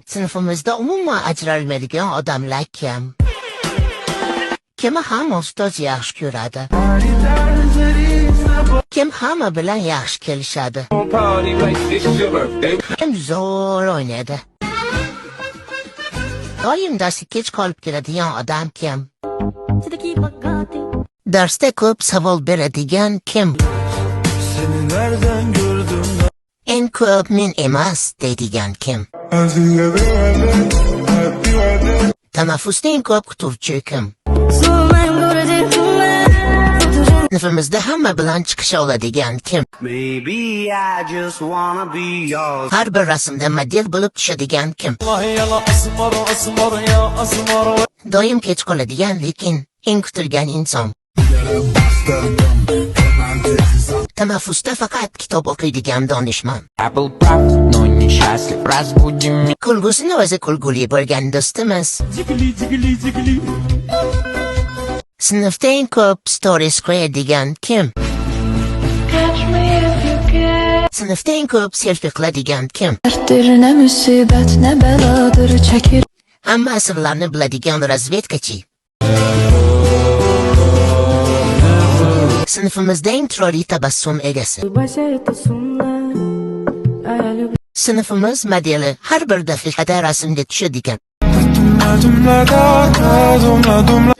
Sınıfımızda umuman ajralmaydigan odamlar kim? Kimi ham ustoz yaxshi ko'radi. Kim hamma bilan yaxshi kelishadi. Kim zo'r o'ynaydi. Doim darsga kech qolib keladigan odam kim? Darsda ko'p savol beradigan kim? Seni nereden gördüm? En ko'p men emas deydigan kim? Tanaffusda eng ko'p kutuvchi kim? Sınıfımızda hamma bilan chiqisha oladigan kim? Har bir rasmda model bo'lib tushadigan kim? Doim kech qoladigan lekin eng kutilgan inson. Tanaffusda faqat kitob o'qiydigan donishmand. Kulgusini o'zi kulguli bo'lgan do'stimiz. Sınıfda eng ko'p stories qo'yadigan kim? Sınıfda eng ko'p selfie qiladigan kim? Ne musibet ne beladır çekir. Hamma asrlarni biladigan razvedkachi. Sınıfımızda eng chiroyli tabassum egasi. Sınıfımız modeli har bir daqiqada rasmga tushadigan.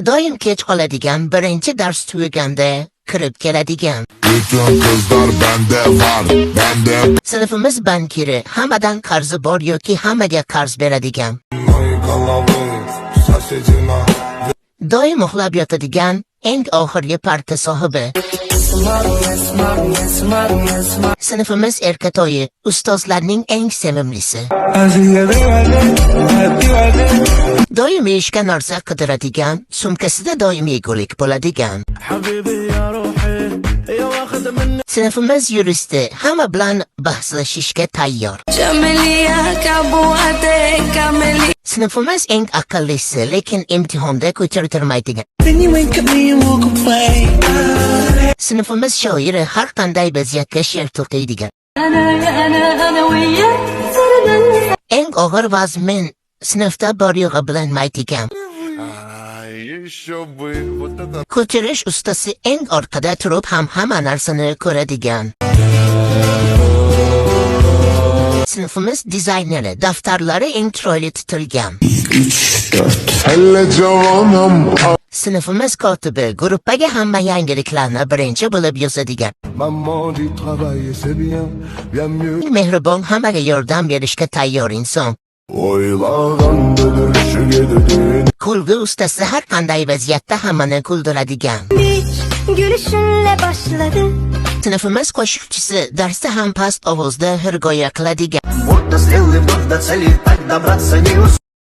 Doim kech qoladigan, birinchi dars tugaganda kirib keladigan. Sınıfımız bankiri, hammadan qarzi bor yoki hammaga qarz beradigan. Doim uxlab yotadigan, eng oxirgi parta sohibi. Sınıfımız erkatoyi, ustozlarning eng sevimlisi. Doim ishga narsa qidiradigan, sumkasida doim yegulik bo'ladigan. Sınıfımız yuristi, hamma bilan bahslashishga tayyor. Sınıfımız eng aqllisi, lekin imtihonda ko'chirtirmaydigan. Sınıfımız shoiri, har qanday vaziyatga she'r to'qiydigan. Eng og'ir vazmin sınıfda bor-yo'g'i bilinmaydigan. Ko'chirish ustasi, eng orqada turib ham hamma narsani ko'radigan. Sınıfımız dizayneri, daftarlari eng chiroyli tutilgan. Sınıfımız kotibi, gruppaga hamma yangiliklarni birinchi bo'lib yozadigan. Mehribon, hammaga yordam berishga tayyor inson. Kulgu ustasi, har qanday vaziyatda hammani kuldiradigan. Gülüşünle başladı. Sınıfımız qo'shiqchisi, darsda ham past ovozda hirgoya qiladigan.